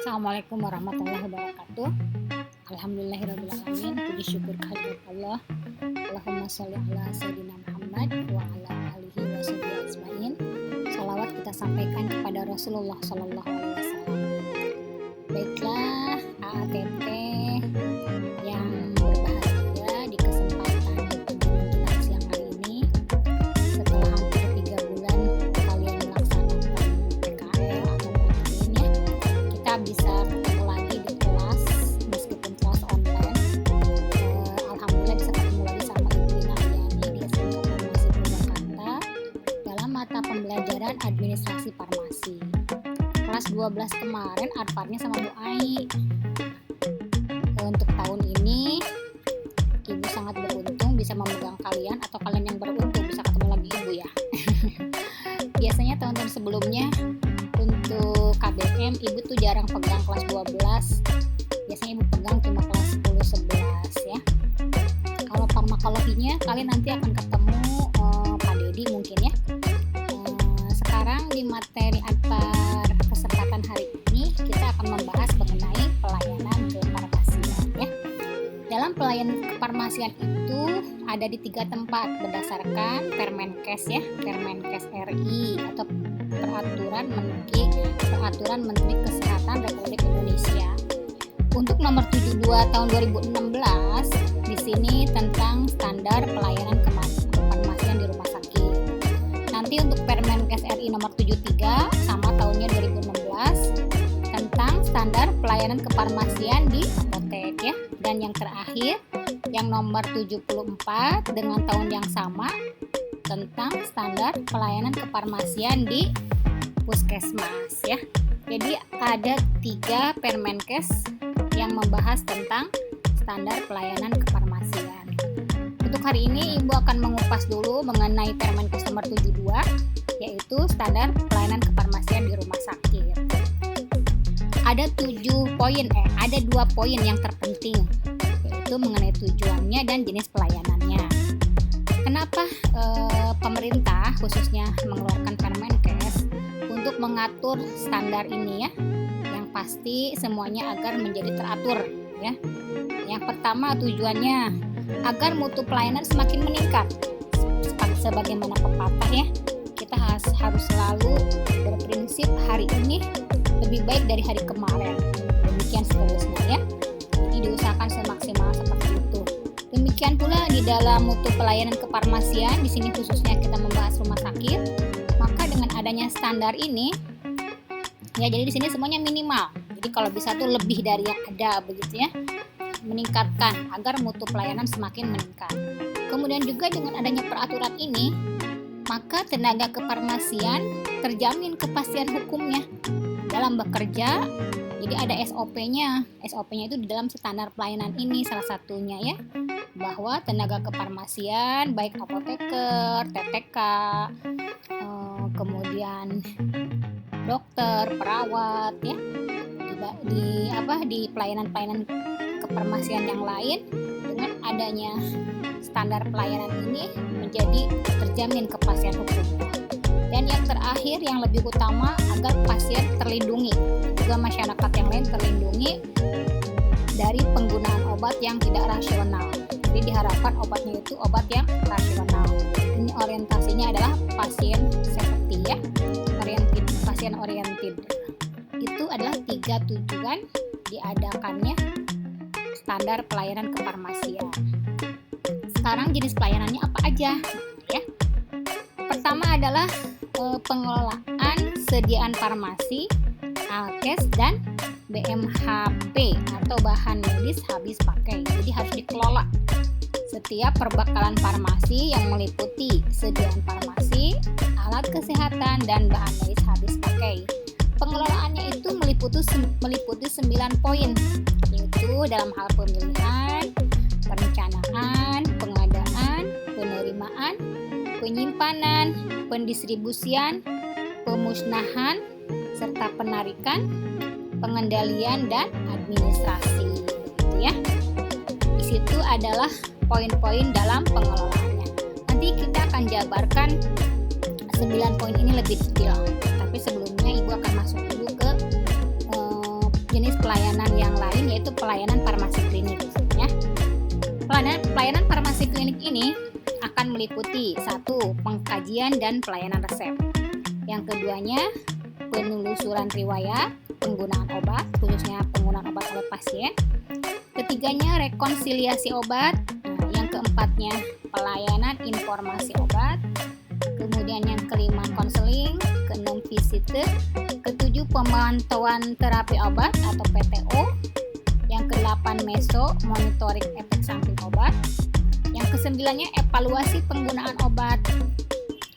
Assalamualaikum warahmatullahi wabarakatuh. Alhamdulillahirrahmanirrahim. Puji syukur kehadirat Allah. Allahumma sholli ala sayyidina Muhammad wa ala alihi wa sahbihi ajmain. Salawat kita sampaikan kepada Rasulullah Sallallahu Alaihi Wasallam. Baiklah, AATT yang berbahagia di kesempatan menjelang siang hari ini, setelah hampir 3 bulan kalian melaksanakan PKL atau PKL ya, kita bisa ketemu lagi di kelas meskipun kelas online. Alhamdulillah bisa ketemu lagi sama Ibu Ina Ayani di SMK Farmasi Purwakarta dalam mata pembelajaran administrasi farmasi. Kelas 12 kemarin arparnya sama Bu Ai. Untuk tahun ini Ibu sangat beruntung bisa memegang kalian, atau kalian yang beruntung bisa ketemu lagi Ibu ya. Biasanya tahun-tahun sebelumnya untuk KBM Ibu tuh jarang pegang kelas 12. Biasanya Ibu pegang cuma kelas 10 11 ya. Kalau farmakologinya kalian nanti akan ketemu Pak Dedi mungkin ya. Sekarang di materi antar kesempatan hari ini kita akan membahas mengenai pelayanan kefarmasian ya. Dalam pelayanan kefarmasian itu ada di 3 tempat berdasarkan Permenkes ya, Permenkes RI atau Peraturan Menteri Kesehatan Republik Indonesia. Untuk nomor 72 tahun 2016 di sini tentang standar pelayanan kefarmasian di rumah sakit. Nanti untuk Permenkes RI nomor 73 sama tahunnya 2016 tentang standar pelayanan kefarmasian di apotek ya. Dan yang terakhir yang nomor 74 dengan tahun yang sama tentang standar pelayanan kefarmasian di puskesmas ya. Jadi ada 3 Permenkes yang membahas tentang standar pelayanan kefarmasian. Untuk hari ini Ibu akan mengupas dulu mengenai Permenkes nomor 72, yaitu standar pelayanan kefarmasian di rumah sakit. Ada 2 poin yang terpenting, yaitu mengenai tujuannya dan jenis pelayanannya. Kenapa pemerintah khususnya mengeluarkan Permenkes untuk mengatur standar ini ya? Yang pasti semuanya agar menjadi teratur ya. Yang pertama tujuannya agar mutu pelayanan semakin meningkat. Sebagaimana pepatah ya, kita harus selalu berprinsip hari ini lebih baik dari hari kemarin. Demikian seterusnya ya. Jadi diusahakan semaksimal seperti itu. Demikian pula di dalam mutu pelayanan kefarmasian, di sini khususnya kita membahas rumah sakit. Maka dengan adanya standar ini ya, jadi di sini semuanya minimal. Jadi kalau bisa tuh lebih dari yang ada begitu ya. Meningkatkan agar mutu pelayanan semakin meningkat. Kemudian juga dengan adanya peraturan ini, maka tenaga kefarmasian terjamin kepastian hukumnya dalam bekerja. Jadi ada SOP-nya. SOP-nya itu di dalam standar pelayanan ini salah satunya ya, bahwa tenaga kefarmasian baik apoteker, TTK, kemudian dokter, perawat ya, di pelayanan-pelayanan kefarmasian yang lain, dengan adanya standar pelayanan ini menjadi terjamin kepastian hukumnya. Dan yang terakhir yang lebih utama, agar pasien terlindungi, juga masyarakat yang lain terlindungi dari penggunaan obat yang tidak rasional. Jadi diharapkan obatnya itu obat yang rasional. Ini orientasinya adalah pasien safety ya, pasien oriented. Itu adalah 3 tujuan diadakannya standar pelayanan kefarmasian. Sekarang jenis pelayanannya apa aja ya? Pertama adalah pengelolaan sediaan farmasi, alkes dan BMHP atau bahan medis habis pakai. Jadi harus dikelola setiap perbekalan farmasi yang meliputi sediaan farmasi, alat kesehatan dan bahan medis habis pakai. Pengelolaannya itu meliputi 9 poin, yaitu dalam hal pemilihan, perencanaan, pengadaan, penerimaan, penyimpanan, pendistribusian, pemusnahan, serta penarikan, pengendalian dan administrasi. Begitu ya. Di situ adalah poin-poin dalam pengelolaannya. Nanti kita akan jabarkan 9 poin ini lebih detail. Tapi sebelumnya Ibu akan masuk dulu ke jenis pelayanan yang lain, yaitu pelayanan farmasi klinik ya. Pelayanan farmasi klinik ini akan meliputi 1. Pengkajian dan pelayanan resep. Yang keduanya, penelusuran riwayat penggunaan obat, khususnya penggunaan obat oleh pasien. Ketiganya, rekonsiliasi obat. Yang keempatnya, pelayanan informasi obat. Kemudian yang kelima, konseling. Keenam, visite. Ketujuh, pemantauan terapi obat atau PTO. Yang kedelapan, meso, monitoring efek samping obat. Yang kesembilannya, evaluasi penggunaan obat.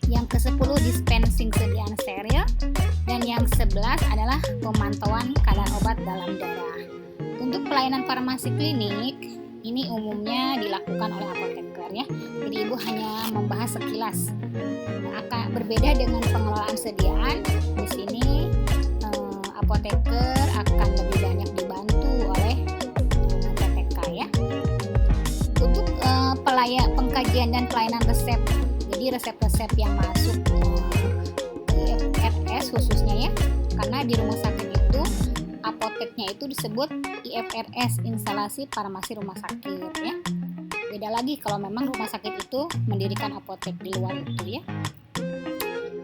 Yang ke-10, dispensing sediaan steril. Dan yang 11 adalah pemantauan kadar obat dalam darah. Untuk pelayanan farmasi klinik, ini umumnya dilakukan oleh apoteker ya. Jadi Ibu hanya membahas sekilas. Akan berbeda dengan pengelolaan sediaan. Di sini apoteker akan lebih banyak dibantu oleh PTK ya. Untuk pengkajian dan pelayanan resep. Jadi resep-resep yang masuk ke IFRS khususnya ya. Karena di rumah sakit itu apoteknya itu disebut IFRS, instalasi farmasi rumah sakit ya. Beda lagi kalau memang rumah sakit itu mendirikan apotek di luar itu ya.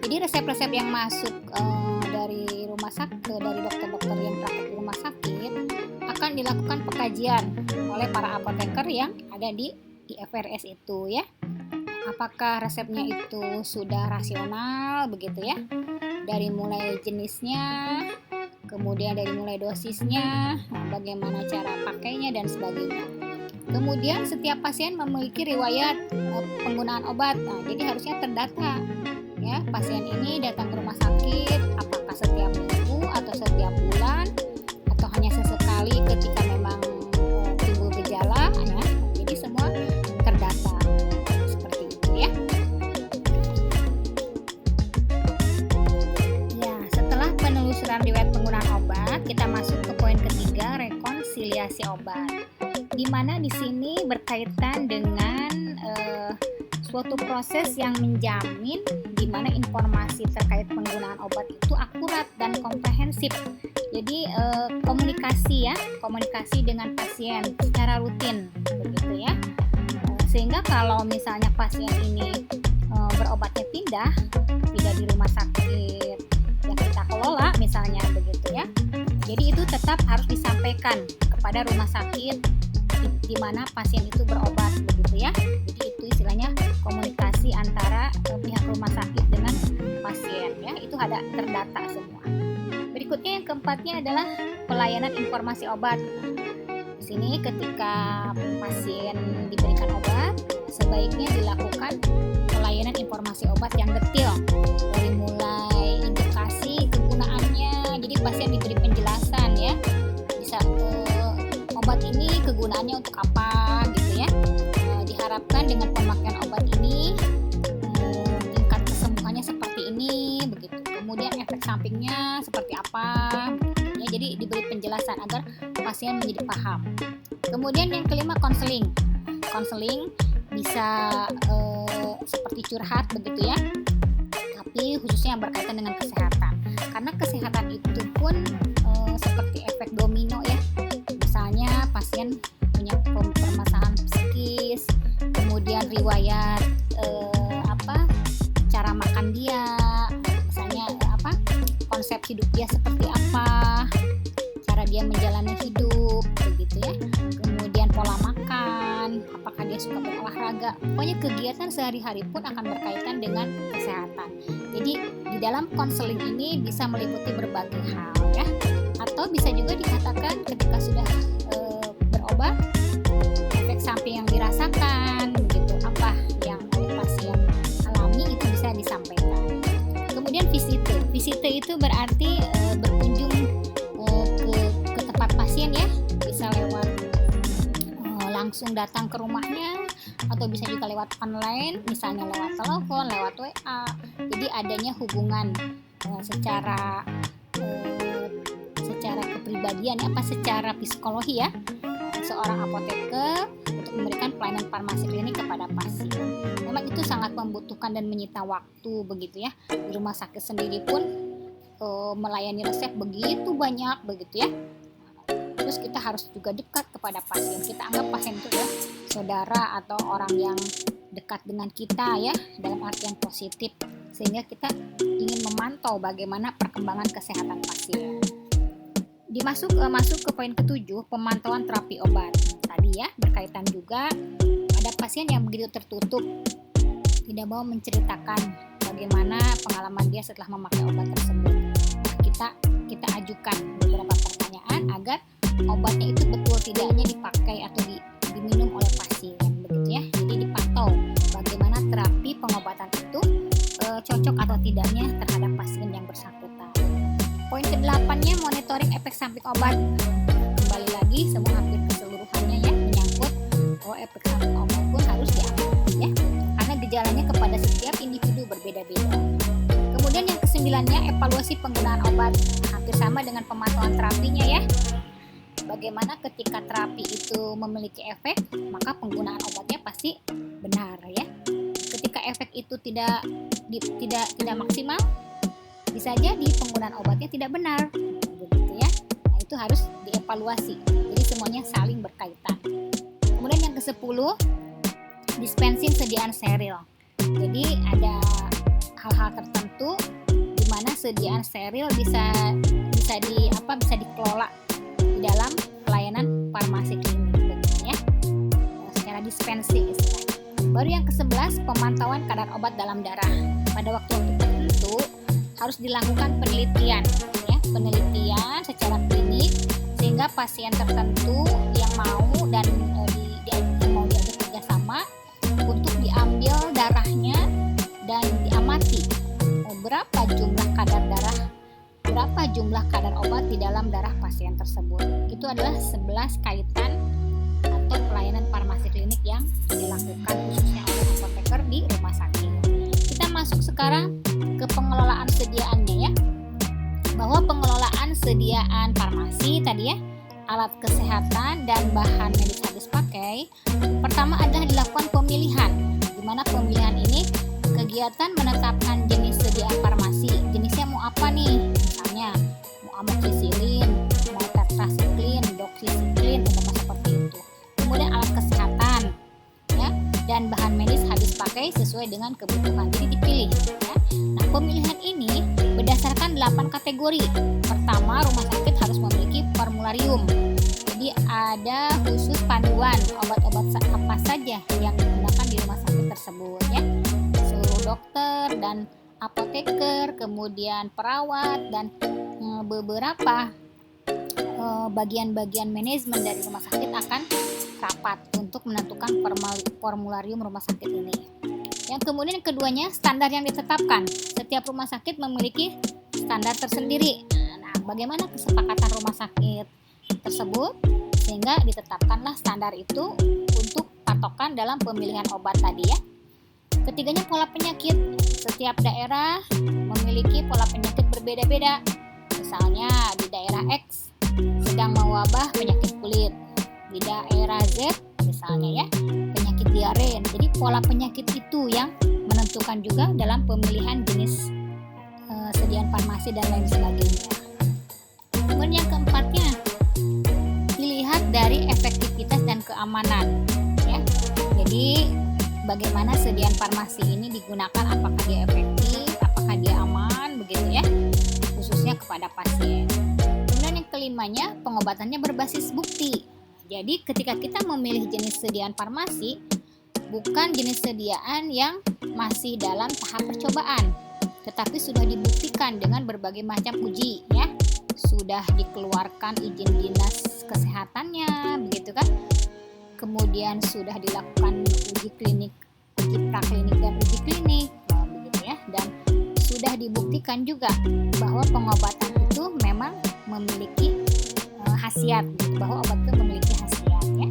Jadi resep-resep yang masuk dari rumah sakit, dari dokter-dokter yang praktek di rumah sakit akan dilakukan pengkajian oleh para apoteker yang ada di IFRS itu ya. Apakah resepnya itu sudah rasional begitu ya? Dari mulai jenisnya, kemudian dari mulai dosisnya, bagaimana cara pakainya dan sebagainya. Kemudian setiap pasien memiliki riwayat penggunaan obat. Jadi harusnya terdata ya, pasien ini datang ke rumah sakit apakah setiap minggu atau setiap bulan atau hanya sesekali ketika memang timbul gejala ya. Jadi semua terdata seperti itu ya. Ya, setelah penelusuran riwayat penggunaan obat, kita masuk ke poin ketiga, rekonsiliasi obat. Di mana di sini berkaitan dengan suatu proses yang menjamin di mana informasi terkait penggunaan obat itu akurat dan komprehensif. Jadi komunikasi dengan pasien secara rutin begitu ya. Sehingga kalau misalnya pasien ini berobatnya pindah di rumah sakit yang kita kelola misalnya begitu ya. Jadi itu tetap harus disampaikan kepada rumah sakit di mana pasien itu berobat begitu ya. Jadi itu istilahnya komunikasi antara pihak rumah sakit dengan pasien ya. Itu ada terdata semua. Berikutnya yang keempatnya adalah pelayanan informasi obat. Di sini ketika pasien diberikan obat, sebaiknya dilakukan pelayanan informasi obat yang detail dari mulai indikasi kegunaannya. Jadi pasien diberi penjelasan ya. Bisa obat ini kegunaannya untuk apa gitu ya. Diharapkan dengan pemakaian obat ini tingkat kesembuhannya seperti ini begitu. Kemudian efek sampingnya seperti apa begitu, ya. Jadi diberi penjelasan agar pasien menjadi paham. Kemudian yang kelima, konseling. Konseling bisa seperti curhat begitu ya. Tapi khususnya yang berkaitan dengan kesehatan. Karena kesehatan itu pun seperti efek domino ya. Misalnya pasien punya permasalahan psikis, kemudian riwayat cara makan dia, misalnya konsep hidup dia seperti apa, cara dia menjalani hidup begitu ya. Kemudian pola makan, apakah dia suka berolahraga, pokoknya kegiatan sehari-hari pun akan berkaitan dengan kesehatan. Jadi di dalam konseling ini bisa meliputi berbagai hal ya. Atau bisa juga dikatakan ketika sudah berobat, efek samping yang dirasakan begitu, apa yang oleh pasien alami itu bisa disampaikan. Kemudian visite. Visite itu berarti berkunjung ke tempat pasien ya, bisa lewat langsung datang ke rumahnya atau bisa juga lewat online, misalnya lewat telepon, lewat WA. Jadi adanya hubungan secara kepribadian secara psikologi ya, seorang apoteker untuk memberikan pelayanan farmasi klinik kepada pasien. Memang itu sangat membutuhkan dan menyita waktu begitu ya. Di rumah sakit sendiri pun melayani resep begitu banyak begitu ya. sekaligus kita harus juga dekat kepada pasien. Kita anggap pasien itu ya saudara atau orang yang dekat dengan kita ya, dalam artian positif, sehingga kita ingin memantau bagaimana perkembangan kesehatan pasien. Masuk ke poin ke-7, pemantauan terapi obat. Tadi ya berkaitan juga, ada pasien yang begitu tertutup, tidak mau menceritakan bagaimana pengalaman dia setelah memakai obat tersebut. Nah, kita ajukan beberapa pertanyaan agar obatnya itu betul tidaknya dipakai atau diminum oleh pasien, begitu ya. Jadi dipantau bagaimana terapi pengobatan itu cocok atau tidaknya terhadap pasien yang bersangkutan. Poin ke-8-nya monitoring efek samping obat. Kembali lagi semua hampir keseluruhannya ya menyangkut bahwa efek samping obat pun harus diamati ya, karena gejalanya kepada setiap individu berbeda-beda. Kemudian yang ke-9-nya evaluasi penggunaan obat. Hampir sama dengan pemantauan terapinya ya. Bagaimana ketika terapi itu memiliki efek, maka penggunaan obatnya pasti benar ya. Ketika efek itu tidak maksimal, bisa jadi penggunaan obatnya tidak benar, begitu ya. Nah, itu harus dievaluasi. Jadi semuanya saling berkaitan. Kemudian yang ke-10, dispensing sediaan steril. Jadi ada hal-hal tertentu di mana sediaan steril bisa dikelola di dalam pelayanan farmasi klinik, begitu ya. Secara dispensing istilahnya. Baru yang ke-11, pemantauan kadar obat dalam darah. Pada waktu tertentu harus dilakukan penelitian secara klinik, sehingga pasien tertentu yang mau dan mau diajak kerjasama untuk diambil darahnya dan diamati berapa jumlah kadar obat di dalam darah pasien tersebut. Itu adalah 11 kaitan atau pelayanan farmasi klinik yang dilakukan khususnya oleh apoteker di rumah sakit. Kita masuk sekarang ke pengelolaan sediaannya ya. Bahwa pengelolaan sediaan farmasi tadi ya, alat kesehatan dan bahan medis habis pakai, pertama adalah dilakukan pemilihan. Di mana pemilihan ini kegiatan menetapkan jenis sediaan farmasi. Jenisnya mau apa nih? Misalnya mau amoxicillin, mau tetrasiklin, doxycycline, seperti itu. Kemudian alat kesehatan ya, dan bahan medis habis pakai sesuai dengan kebutuhan. Jadi dipilih ya. Nah, pemilihan ini berdasarkan 8 kategori. Pertama, rumah sakit harus memiliki formularium. Jadi ada khusus panduan obat-obat apa saja yang digunakan di rumah sakit tersebut ya. Seluruh dokter dan apoteker, kemudian perawat dan beberapa bagian-bagian manajemen dari rumah sakit akan rapat untuk menentukan formularium rumah sakit ini. Yang kemudian keduanya, standar yang ditetapkan. Setiap rumah sakit memiliki standar tersendiri. Nah, bagaimana kesepakatan rumah sakit tersebut sehingga ditetapkanlah standar itu untuk patokan dalam pemilihan obat tadi ya. Ketiganya, pola penyakit. Setiap daerah memiliki pola penyakit berbeda-beda. Misalnya di daerah X sedang mewabah penyakit kulit, di daerah Z misalnya ya penyakit diare. Jadi pola penyakit itu yang menentukan juga dalam pemilihan jenis sediaan farmasi dan lain sebagainya. Kemudian yang keempatnya, dilihat dari efektivitas dan keamanan ya. Jadi bagaimana sediaan farmasi ini digunakan, apakah dia efektif, apakah dia aman, begitu ya, khususnya kepada pasien. Kemudian yang kelimanya, pengobatannya berbasis bukti. Jadi ketika kita memilih jenis sediaan farmasi, bukan jenis sediaan yang masih dalam tahap percobaan, tetapi sudah dibuktikan dengan berbagai macam uji ya. Sudah dikeluarkan izin dinas kesehatannya, begitu kan? Kemudian sudah dilakukan uji klinik, uji praklinik dan uji klinik, begitu ya. Dan sudah dibuktikan juga bahwa pengobatan itu memang memiliki khasiat, bahwa obat itu memiliki khasiat ya.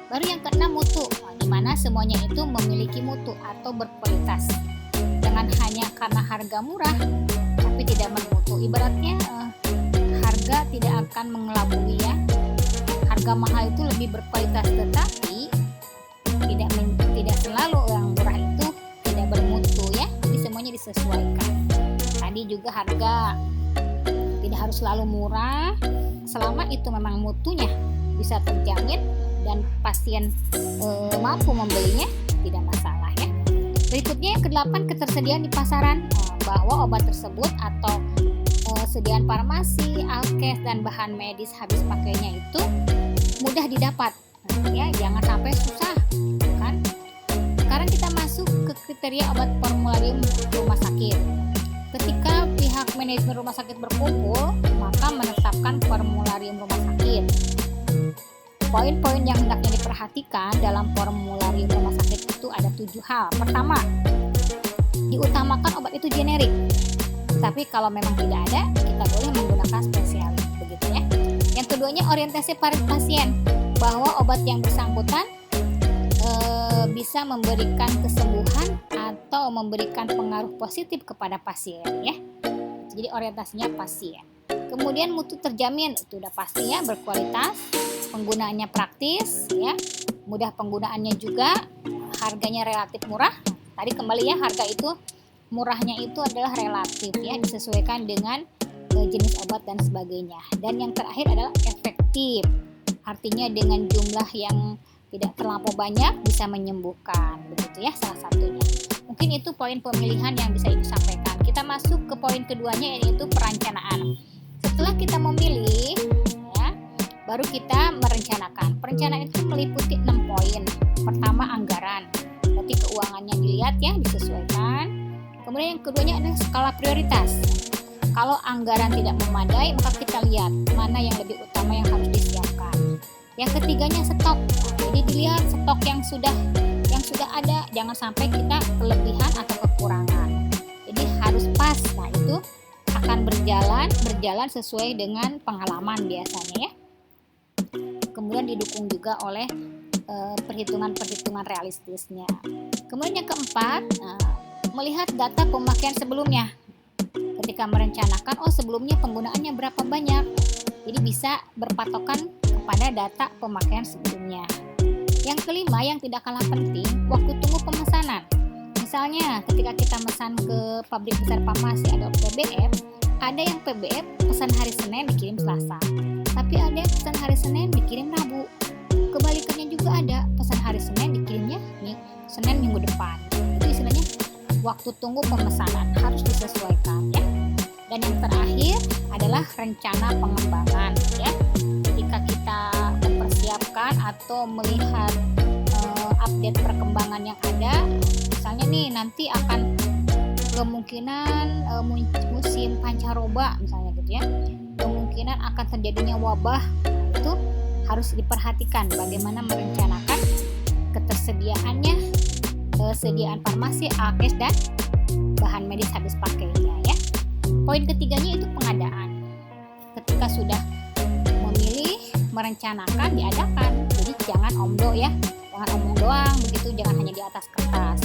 Baru yang keenam, mutu, di mana semuanya itu memiliki mutu atau berkualitas. Jangan hanya karena harga murah tapi tidak bermutu. Ibaratnya harga tidak akan mengelabui ya. Harga mahal itu lebih berkualitas, tetapi tidak selalu yang murah itu tidak bermutu ya. Jadi semuanya disesuaikan. Tadi juga harga tidak harus selalu murah, selama itu memang mutunya bisa terjamin dan pasien mampu membelinya, tidak masalah ya. Berikutnya yang ke-8, ketersediaan di pasaran, bahwa obat tersebut atau sediaan farmasi, alkes dan bahan medis habis pakainya itu mudah didapat, ya, jangan sampai susah kan. Sekarang kita masuk ke kriteria obat formularium rumah sakit. Ketika pihak manajemen rumah sakit berkumpul, maka menetapkan formularium rumah sakit. Poin-poin yang hendaknya diperhatikan dalam formularium rumah sakit itu ada 7 hal. Pertama, diutamakan obat itu generik. Tapi kalau memang tidak ada, kita boleh menggunakan spesialis, begitu ya. Yang keduanya, orientasi pasien, bahwa obat yang bersangkutan bisa memberikan kesembuhan atau memberikan pengaruh positif kepada pasien ya. Jadi orientasinya pasien. Kemudian mutu terjamin, itu udah pasti ya, berkualitas, penggunaannya praktis ya, mudah penggunaannya juga, harganya relatif murah. Tadi kembali ya, harga itu murahnya itu adalah relatif ya, disesuaikan dengan jenis obat dan sebagainya. Dan yang terakhir adalah efektif, artinya dengan jumlah yang tidak terlampau banyak bisa menyembuhkan, begitu ya, salah satunya. Mungkin itu poin pemilihan yang bisa Ibu sampaikan. Kita masuk ke poin keduanya, yaitu perencanaan. Setelah kita memilih ya, baru kita merencanakan. Perencanaan itu meliputi 6 poin. Pertama, anggaran, berarti keuangannya dilihat ya, disesuaikan. Kemudian yang keduanya adalah skala prioritas. Kalau anggaran tidak memadai, maka kita lihat mana yang lebih utama yang harus disiapkan. Yang ketiganya, stok. Jadi dilihat stok yang sudah ada, jangan sampai kita kelebihan atau kekurangan. Jadi harus pas. Nah, itu akan berjalan sesuai dengan pengalaman biasanya ya. Kemudian didukung juga oleh perhitungan-perhitungan realistisnya. Kemudian yang keempat, melihat data pemakaian sebelumnya. Ketika merencanakan, sebelumnya penggunaannya berapa banyak, jadi bisa berpatokan kepada data pemakaian sebelumnya. Yang kelima, yang tidak kalah penting, waktu tunggu pemesanan. Misalnya ketika kita mesan ke pabrik besar farmasi atau PBF, ada yang PBF pesan hari Senin dikirim Selasa, tapi ada yang pesan hari Senin dikirim Rabu. Kebalikannya juga ada, pesan hari Senin dikirimnya Senin minggu depan. Itu istilahnya waktu tunggu pemesanan, harus disesuaikan ya. Dan yang terakhir adalah rencana pengembangan ya. Ketika kita mempersiapkan atau melihat update perkembangan yang ada, misalnya nih nanti akan kemungkinan musim pancaroba misalnya gitu ya, kemungkinan akan terjadinya wabah, itu harus diperhatikan bagaimana merencanakan ketersediaannya, sediaan farmasi, alkes dan bahan medis habis pakainya ya. Poin ketiganya itu pengadaan. Ketika sudah memilih, merencanakan, diadakan. Jadi jangan omdo ya, jangan omong doang begitu, jangan hanya di atas kertas.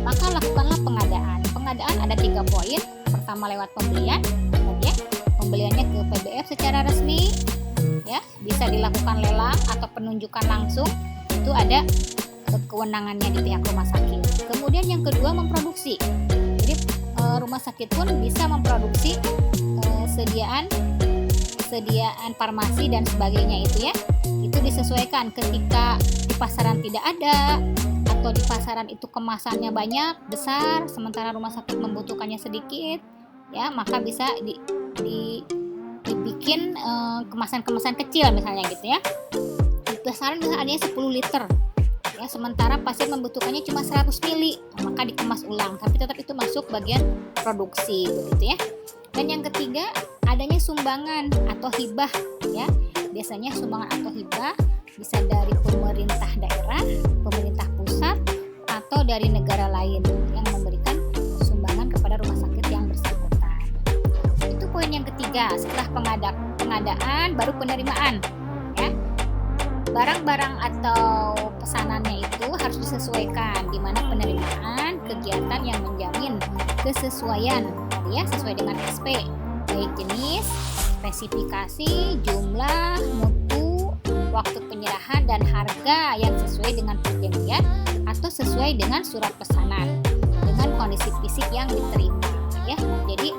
Maka lakukanlah pengadaan. Pengadaan ada 3 poin. Pertama, lewat pembelian ya. Pembeliannya ke PBF secara resmi ya, bisa dilakukan lelang atau penunjukan langsung, itu ada kewenangannya di pihak rumah sakit. Kemudian yang kedua, memproduksi. Jadi rumah sakit pun bisa memproduksi sediaan farmasi dan sebagainya itu ya. Itu disesuaikan ketika di pasaran tidak ada, atau di pasaran itu kemasannya banyak, besar, sementara rumah sakit membutuhkannya sedikit ya, maka bisa dibikin kemasan-kemasan kecil misalnya gitu ya. Di pasaran bisa adanya 10 liter ya, sementara pasien membutuhkannya cuma 100 mili, maka dikemas ulang, tapi tetap itu masuk bagian produksi begitu ya. Dan yang ketiga, adanya sumbangan atau hibah ya. Biasanya sumbangan atau hibah bisa dari pemerintah daerah, pemerintah pusat, atau dari negara lain yang memberikan sumbangan kepada rumah sakit yang bersangkutan. Itu poin yang ketiga. Setelah pengadaan baru penerimaan ya. Barang-barang atau pesanannya itu harus disesuaikan, di mana penerimaan kegiatan yang menjamin kesesuaian ya, sesuai dengan SP, baik jenis, spesifikasi, jumlah, mutu, waktu penyerahan dan harga yang sesuai dengan perjanjian atau sesuai dengan surat pesanan dengan kondisi fisik yang diterima ya. Jadi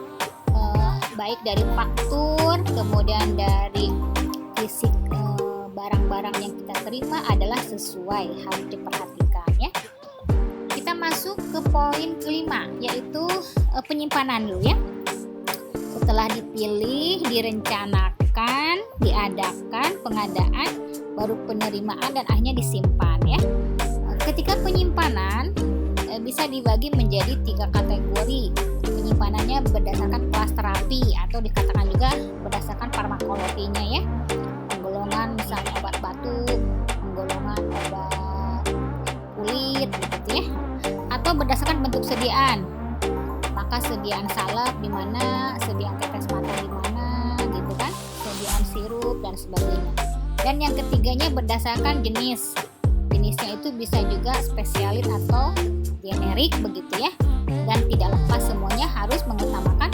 baik dari faktur, kemudian dari fisik barang-barang yang kita terima adalah sesuai, harus diperhatikan ya. Kita masuk ke poin kelima, yaitu penyimpanan dulu ya. Setelah dipilih, direncanakan, diadakan pengadaan, baru penerimaan dan akhirnya disimpan ya. Ketika penyimpanan bisa dibagi menjadi 3 kategori. Penyimpanannya berdasarkan kelas terapi atau dikatakan juga berdasarkan farmakologinya ya. Penggolongan misalnya obat batuk, penggolongan obat kulit gitu ya. Atau berdasarkan bentuk sediaan. Maka sediaan salep di mana, sediaan tetes mata di mana gitu kan, sediaan sirup dan sebagainya. Dan yang ketiganya berdasarkan jenis. Jenisnya itu bisa juga spesialis atau generik begitu ya. Dan tidak lepas semuanya harus mengutamakan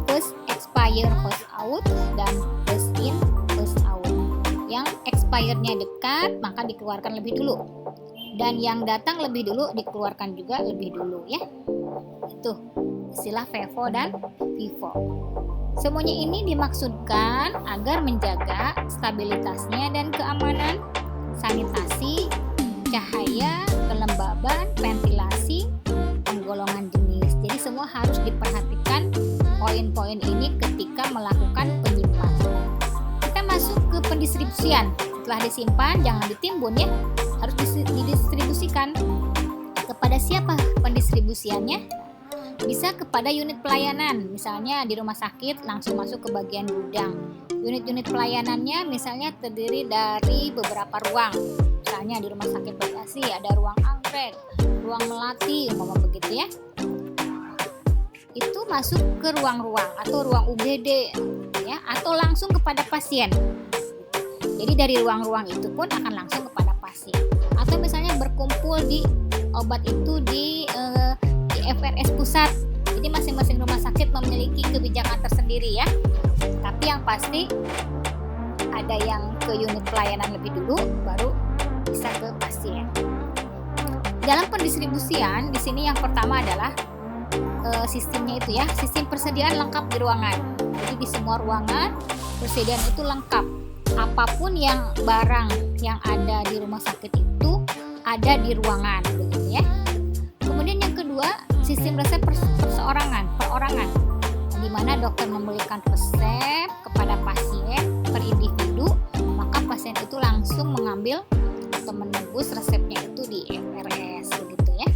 first expire first out dan first in first out. Yang expirednya dekat maka dikeluarkan lebih dulu. Dan yang datang lebih dulu dikeluarkan juga lebih dulu ya. Itu istilah FIFO dan FIFO. Semuanya ini dimaksudkan agar menjaga stabilitasnya dan keamanan, sanitasi, cahaya, kelembaban, ventilasi, penggolongan jenis. Jadi semua harus diperhatikan poin-poin ini ketika melakukan penyimpanan. Kita masuk ke pendistribusian. Setelah disimpan jangan ditimbun ya, harus didistribusikan. Kepada siapa pendistribusiannya? Bisa kepada unit pelayanan, misalnya di rumah sakit langsung masuk ke bagian gudang. Unit-unit pelayanannya misalnya terdiri dari beberapa ruang. Misalnya di rumah sakit Bekasi ada ruang anggrek, ruang melati, umpama begitu ya. Itu masuk ke ruang-ruang atau ruang UGD ya, atau langsung kepada pasien. Jadi dari ruang-ruang itu pun akan langsung kepada pasien. Atau misalnya berkumpul di obat itu di FRS pusat. Jadi masing-masing rumah sakit memiliki kebijakan tersendiri ya. Tapi yang pasti ada yang ke unit pelayanan lebih dulu, baru bisa ke pasien. Dalam pendistribusian, di sini yang pertama adalah sistemnya itu ya, sistem persediaan lengkap di ruangan. Jadi di semua ruangan persediaan itu lengkap. Apapun yang barang yang ada di rumah sakit itu ada di ruangan, begitu ya. Kemudian yang kedua, sistem resep perorangan, di mana dokter memberikan resep kepada pasien per individu, maka pasien itu langsung mengambil atau menebus resepnya itu di FRS, begitu ya.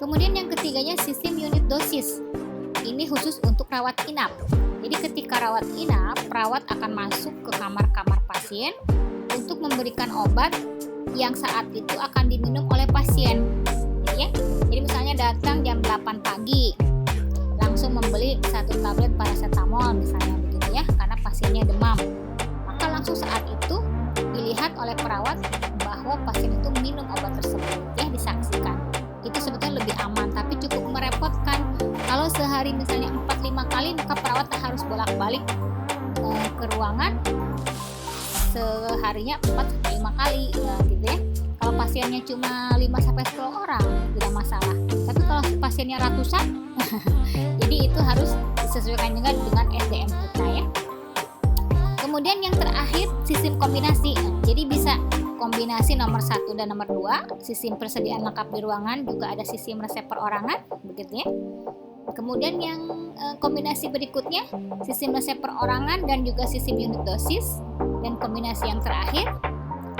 Kemudian yang ketiganya sistem unit dosis. Ini khusus untuk rawat inap. Jadi ketika rawat inap, perawat akan masuk ke kamar-kamar pasien untuk memberikan obat yang saat itu akan diminum oleh pasien. Ya. Jadi misalnya datang jam 8 pagi, langsung membeli 1 tablet paracetamol misalnya begitu ya, karena pasiennya demam. Maka langsung saat itu dilihat oleh perawat bahwa pasien itu minum obat tersebut ya, disaksikan. Itu sebetulnya lebih aman, tapi cukup merepotkan. Kalau sehari misalnya 4-5 kali, maka perawat harus bolak-balik ke ruangan seharinya 4-5 kali ya, gitu ya. Kalau pasiennya cuma 5-10 orang tidak masalah. Tapi kalau pasiennya ratusan, jadi itu harus disesuaikan juga dengan SDM kita ya. Kemudian yang terakhir sistem kombinasi. Jadi bisa kombinasi nomor 1 dan nomor 2, sistem persediaan lengkap di ruangan, juga ada sistem resep perorangan, begitu ya. Kemudian yang kombinasi berikutnya, sistem resep perorangan dan juga sistem unit dosis, dan kombinasi yang terakhir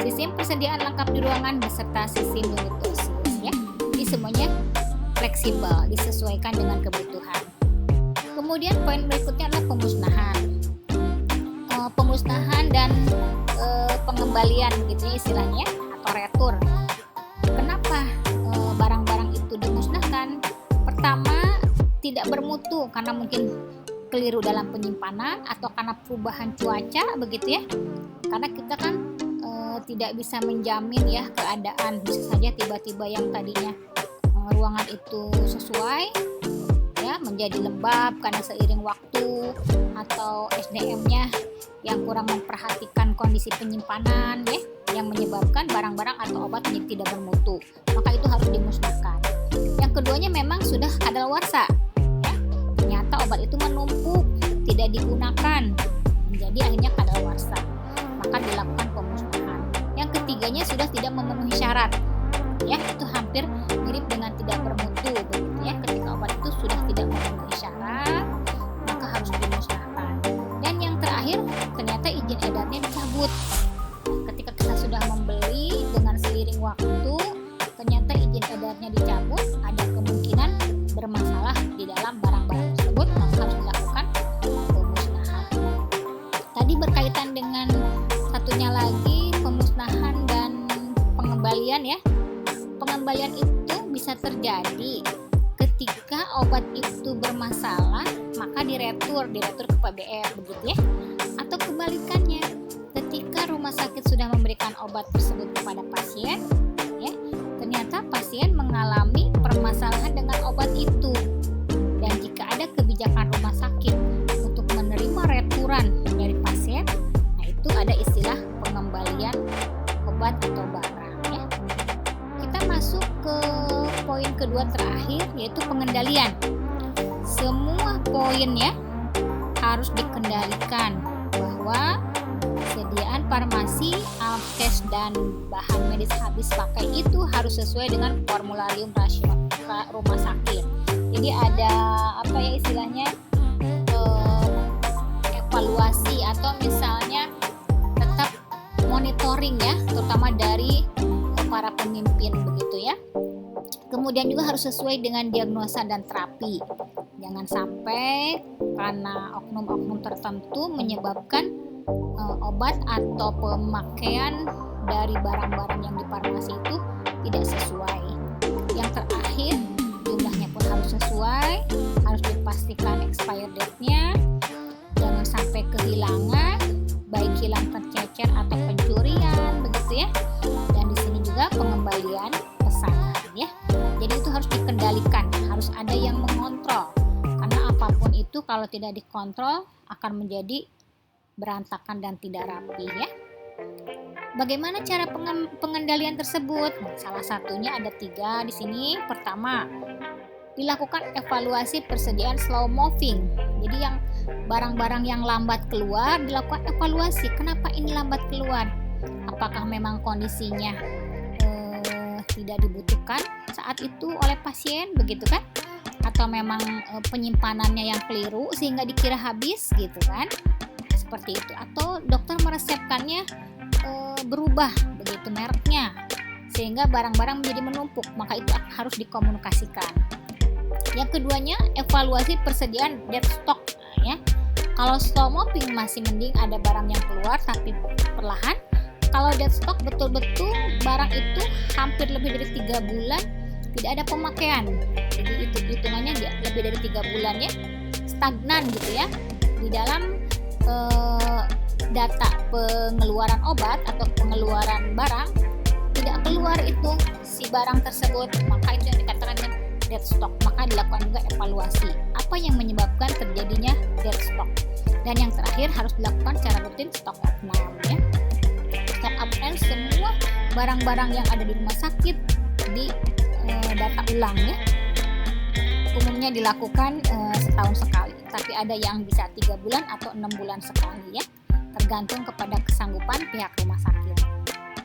sistem persediaan lengkap di ruangan beserta sistem unit dosis ya. Jadi semuanya fleksibel, disesuaikan dengan kebutuhan. Kemudian poin berikutnya adalah pemusnahan. Pemusnahan dan pengembalian gitu ya istilahnya, atau retur. Kenapa barang-barang itu dimusnahkan? Pertama, tidak bermutu karena mungkin keliru dalam penyimpanan atau karena perubahan cuaca begitu ya. Karena kita kan tidak bisa menjamin ya keadaan, bisa saja tiba-tiba yang tadinya ruangan itu sesuai ya menjadi lembab karena seiring waktu, atau SDM-nya yang kurang memperhatikan kondisi penyimpanan ya, yang menyebabkan barang-barang atau obat menjadi tidak bermutu, maka itu harus dimusnahkan. Yang keduanya memang sudah kadaluarsa ya, ternyata obat itu menumpuk, tidak tidak digunakan menjadi akhirnya kadaluarsa, maka dilakukan pemusnahan. Yang ketiganya sudah tidak memenuhi syarat, ya, itu hampir mirip dengan tidak bermutu begitu ya. Ketika obat itu sudah tidak memenuhi syarat, maka harus dimusnahkan. Dan yang terakhir, ternyata izin edarnya dicabut. Ketika kita sudah membeli, dengan seiring waktu ternyata izin edarnya dicabut, ada kemungkinan bermasalah di dalam barang-barang tersebut, maka harus dilakukan pemusnahan. Tadi berkaitan dengan satunya lagi, pemusnahan dan pengembalian ya. Pengembalian itu bisa terjadi ketika obat itu bermasalah, maka diretur ke PBR begitu ya. Atau kebalikannya, ketika rumah sakit sudah memberikan obat tersebut kepada pasien, ya, ternyata pasien mengalami permasalahan dengan obat itu. Dan jika ada kebijakan rumah sakit untuk menerima returan dari pasien, nah itu ada istilah pengembalian obat atau barang ya. Kita masuk ke poin kedua terakhir, yaitu pengendalian. Semua poin ya harus dikendalikan, bahwa sediaan farmasi, alkes dan bahan medis habis pakai itu harus sesuai dengan formularium rasio rumah sakit. Jadi ada apa ya istilahnya, evaluasi atau misalnya tetap monitoring ya, terutama dari para pemimpin begitu ya. Kemudian juga harus sesuai dengan diagnosa dan terapi. Jangan sampai karena oknum-oknum tertentu menyebabkan obat atau pemakaian dari barang-barang yang di farmasi itu tidak sesuai. Yang terakhir, jumlahnya pun harus sesuai, harus dipastikan expired date-nya, jangan sampai kehilangan, baik hilang tercecer atau pencurian begitu ya. Dan di sini juga pengembalian pesanan ya. Jadi itu harus dikendalikan, harus ada yang mengontrol. Karena apapun itu kalau tidak dikontrol akan menjadi berantakan dan tidak rapi ya. Bagaimana cara pengendalian tersebut? Salah satunya ada 3 di sini. Pertama, dilakukan evaluasi persediaan slow moving. Jadi yang barang-barang yang lambat keluar dilakukan evaluasi. Kenapa ini lambat keluar? Apakah memang kondisinya tidak dibutuhkan saat itu oleh pasien begitu kan? Atau memang penyimpanannya yang keliru sehingga dikira habis gitu kan? Seperti itu. Atau dokter meresepkannya berubah begitu mereknya sehingga barang-barang menjadi menumpuk, maka itu harus dikomunikasikan. Yang keduanya, evaluasi persediaan dead stock ya. Kalau slow moving masih mending ada barang yang keluar tapi perlahan. Kalau dead stock betul-betul barang itu hampir lebih dari 3 bulan tidak ada pemakaian. Jadi itu hitungannya lebih dari 3 bulan ya, stagnan gitu ya. Di dalam data pengeluaran obat atau pengeluaran barang tidak keluar itu si barang tersebut, maka itu yang dikatakan dengan dead stock. Maka dilakukan juga evaluasi apa yang menyebabkan terjadinya dead stock. Dan yang terakhir harus dilakukan secara rutin stock up now ya. Stock up and semua barang-barang yang ada di rumah sakit di data ulang ya. Umumnya dilakukan setahun sekali, tapi ada yang bisa 3 bulan atau 6 bulan sekali ya, tergantung kepada kesanggupan pihak rumah sakit.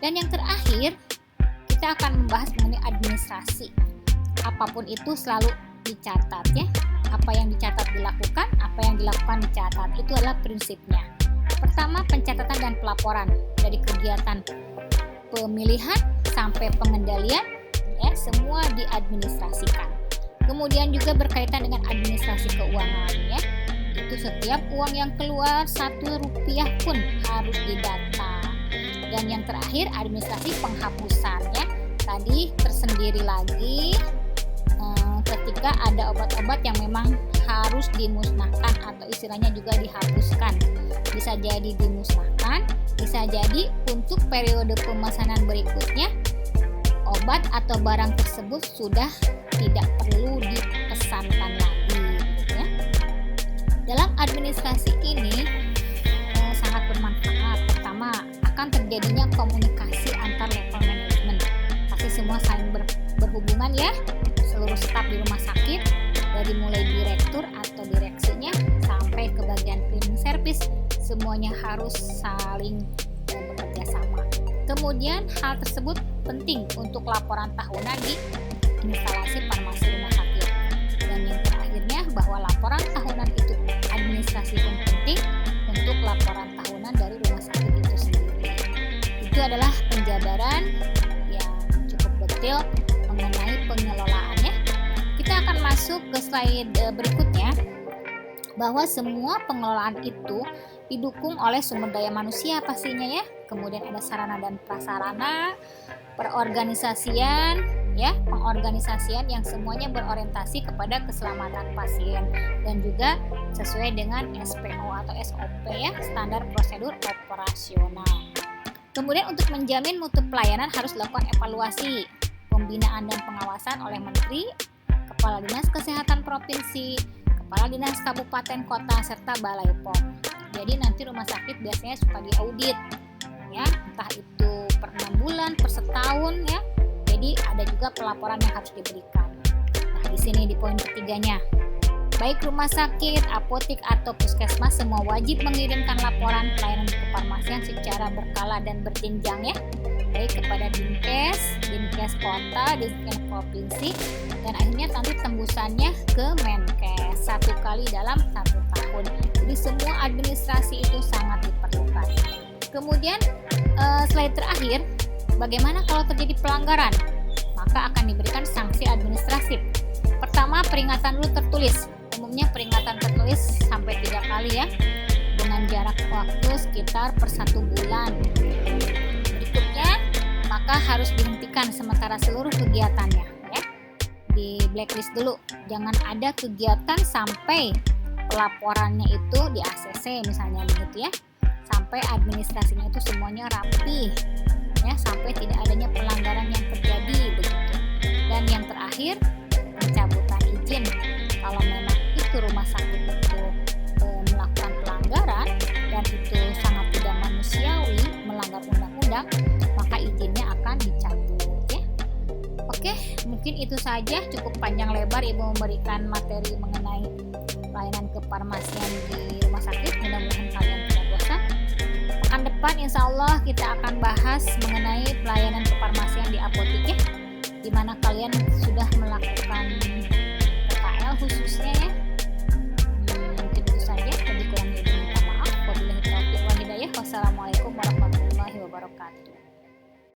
Dan yang terakhir, kita akan membahas mengenai administrasi. Apapun itu selalu dicatat ya. Apa yang dicatat dilakukan, apa yang dilakukan dicatat. Itu adalah prinsipnya. Pertama, pencatatan dan pelaporan dari kegiatan pemilihan sampai pengendalian ya, semua diadministrasikan. Kemudian juga berkaitan dengan administrasi keuangan ya. Itu setiap uang yang keluar 1 rupiah pun harus didata. Dan yang terakhir, administrasi penghapusan ya. Tadi tersendiri lagi ketika ada obat-obat yang memang harus dimusnahkan atau istilahnya juga dihapuskan. Bisa jadi dimusnahkan, bisa jadi untuk periode pemesanan berikutnya obat atau barang tersebut sudah tidak perlu dipesankan lagi ya. Dalam administrasi ini sangat bermanfaat. Pertama, akan terjadinya komunikasi antar level manajemen. Pasti semua saling berhubungan ya. Seluruh staf di rumah sakit dari mulai direktur atau direksinya sampai ke bagian cleaning service, semuanya harus saling bekerja sama. Kemudian hal tersebut penting untuk laporan tahunan di instalasi farmasi rumah sakit. Dan yang terakhirnya bahwa laporan tahunan itu administrasi pun penting untuk laporan tahunan dari rumah sakit itu sendiri. Itu adalah penjabaran yang cukup detail mengenai pengelolaannya. Kita akan masuk ke slide berikutnya, bahwa semua pengelolaan itu didukung oleh sumber daya manusia pastinya ya. Kemudian ada sarana dan prasarana, pengorganisasian yang semuanya berorientasi kepada keselamatan pasien dan juga sesuai dengan SPO atau SOP ya, standar prosedur operasional. Kemudian untuk menjamin mutu pelayanan harus dilakukan evaluasi, pembinaan dan pengawasan oleh Menteri, Kepala Dinas Kesehatan Provinsi, Kepala Dinas Kabupaten Kota, serta Balai POM. Jadi nanti rumah sakit biasanya suka diaudit ya, entah itu per 6 bulan, per setahun ya. Jadi ada juga pelaporan yang harus diberikan. Nah, di sini di poin ketiganya, baik rumah sakit, apotek atau puskesmas semua wajib mengirimkan laporan pelayanan kefarmasian secara berkala dan berjenjang ya, baik kepada Dinkes Kota, Dinkes Provinsi, dan akhirnya nanti tembusannya ke Menkes 1 kali dalam 1 tahun. Jadi semua administrasi itu sangat diperlukan. Kemudian slide terakhir, bagaimana kalau terjadi pelanggaran? Maka akan diberikan sanksi administratif. Pertama, peringatan dulu tertulis. Umumnya peringatan tertulis sampai 3 kali ya, dengan jarak waktu sekitar per 1 bulan. Berikutnya, maka harus dihentikan sementara seluruh kegiatannya ya. Di blacklist dulu, jangan ada kegiatan sampai pelaporannya itu di ACC misalnya begitu ya, sampai administrasinya itu semuanya rapi ya, sampai tidak adanya pelanggaran yang terjadi begitu. Dan yang terakhir, pencabutan izin. Kalau memang itu rumah sakit itu melakukan pelanggaran dan itu sangat tidak manusiawi, melanggar undang-undang, maka izinnya akan dicabut ya. Oke, mungkin itu saja, cukup panjang lebar Ibu memberikan materi mengenai pelayanan kefarmasian di rumah sakit. Mudah-mudahan kalian tidak bosan. Pekan depan insya Allah kita akan bahas mengenai pelayanan kefarmasian di apotek ya, di mana kalian sudah melakukan PKL khususnya ya. Mungkin itu saja, lebih kurangnya minta maaf. Wabillahi taufiq wal hidayah. Wassalamualaikum warahmatullahi wabarakatuh.